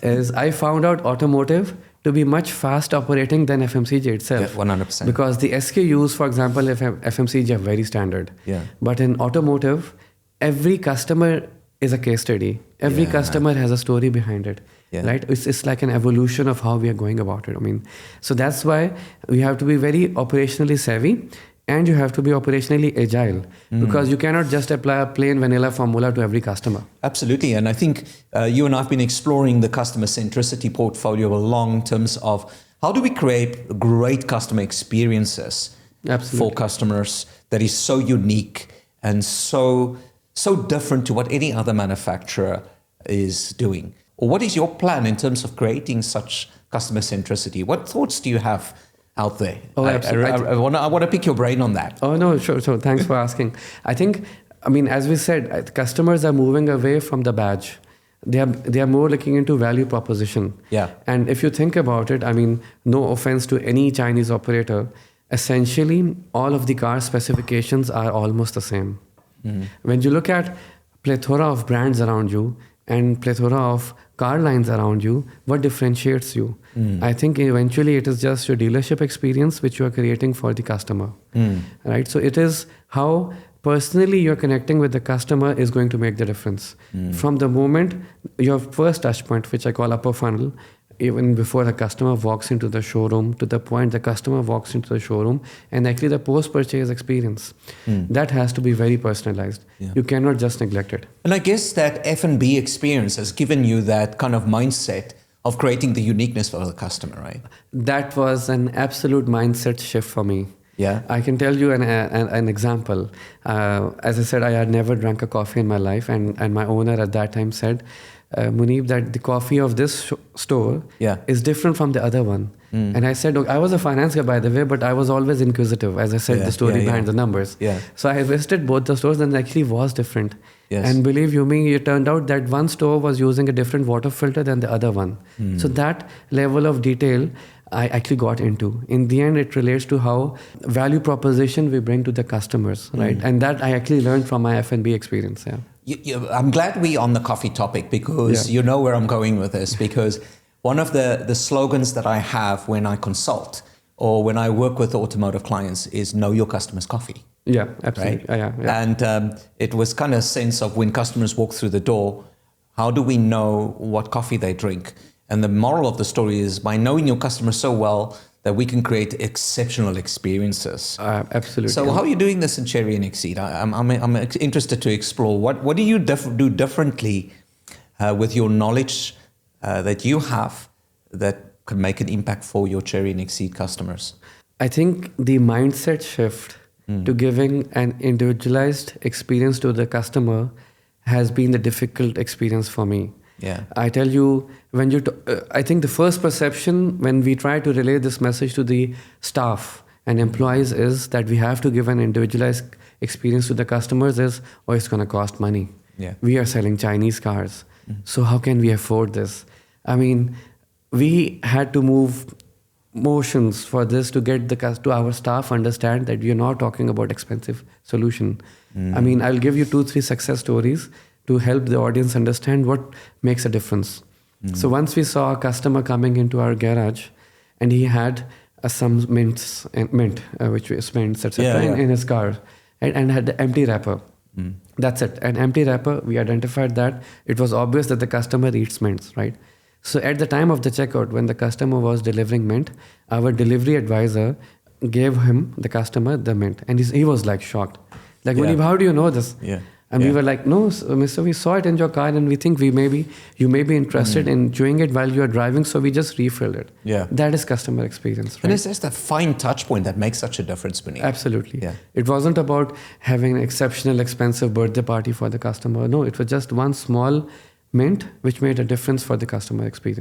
is I found out automotive to be much fast operating than FMCG itself. Yeah, 100%. Because the SKUs, for example, FMCG are very standard. Yeah. But in automotive, every customer is a case study. Every customer has a story behind it. Yeah. Right? It's like an evolution of how we are going about it. I mean, so that's why we have to be very operationally savvy and you have to be operationally agile because you cannot just apply a plain vanilla formula to every customer. Absolutely. And I think you and I have been exploring the customer centricity portfolio along in terms of how do we create great customer experiences for customers that is so unique and so different to what any other manufacturer is doing. Or what is your plan in terms of creating such customer centricity? What thoughts do you have out there? Oh, absolutely. I want to pick your brain on that. Oh, no, sure. So thanks for asking. I think, as we said, customers are moving away from the badge. They are more looking into value proposition. Yeah. And if you think about it, no offense to any Chinese operator, essentially all of the car specifications are almost the same. When you look at plethora of brands around you and plethora of car lines around you, what differentiates you? I think eventually it is just your dealership experience which you are creating for the customer. Right? So it is how personally you're connecting with the customer is going to make the difference. From the moment your first touch point, which I call upper funnel, even before the customer walks into the showroom, to the point the customer walks into the showroom, and actually the post-purchase experience. That has to be very personalized. Yeah. You cannot just neglect it. And I guess that F&B experience has given you that kind of mindset of creating the uniqueness for the customer, right? That was an absolute mindset shift for me. Yeah. I can tell you an example. As I said, I had never drank a coffee in my life, and my owner at that time said, Muneeb, that the coffee of this store is different from the other one. And I said, I was a finance guy, by the way, but I was always inquisitive, as I said, the story behind the numbers. Yeah. So I visited both the stores and it actually was different. Yes. And believe you me, it turned out that one store was using a different water filter than the other one. So that level of detail I actually got into. In the end, it relates to how value proposition we bring to the customers, right? And that I actually learned from my F&B experience. Yeah. I'm glad we're on the coffee topic because you know where I'm going with this. Because one of the slogans that I have when I consult or when I work with automotive clients is know your customer's coffee. Yeah, absolutely. Right? Yeah. And it was kind of a sense of when customers walk through the door, how do we know what coffee they drink? And the moral of the story is by knowing your customer so well that we can create exceptional experiences. Absolutely. So how are you doing this in Cherry and Exceed? I'm interested to explore. What do you do differently with your knowledge that you have that could make an impact for your Cherry and Exceed customers? I think the mindset shift to giving an individualized experience to the customer has been the difficult experience for me. Yeah, I tell you, when I think the first perception when we try to relay this message to the staff and employees is that we have to give an individualized experience to the customers is, it's going to cost money. Yeah. We are selling Chinese cars. So how can we afford this? We had to move motions for this to get to our staff understand that we are not talking about expensive solution. I'll give you 2-3 success stories to help the audience understand what makes a difference. So once we saw a customer coming into our garage and he had some mint, which was mints, etc. in his car and had the empty wrapper. That's it, an empty wrapper. We identified that it was obvious that the customer eats mints, right? So at the time of the checkout, when the customer was delivering mint, our delivery advisor gave him, the customer, the mint. And he was like shocked. Like, Muneeb, how do you know this? Yeah. And we were like, no, mister, we saw it in your car and we think you may be interested in chewing it while you are driving, so we just refilled it. Yeah. That is customer experience, right? And it's just that fine touch point that makes such a difference, Muneeb. Absolutely. Yeah. It wasn't about having an exceptional, expensive birthday party for the customer. No, it was just one small mint which made a difference for the customer experience.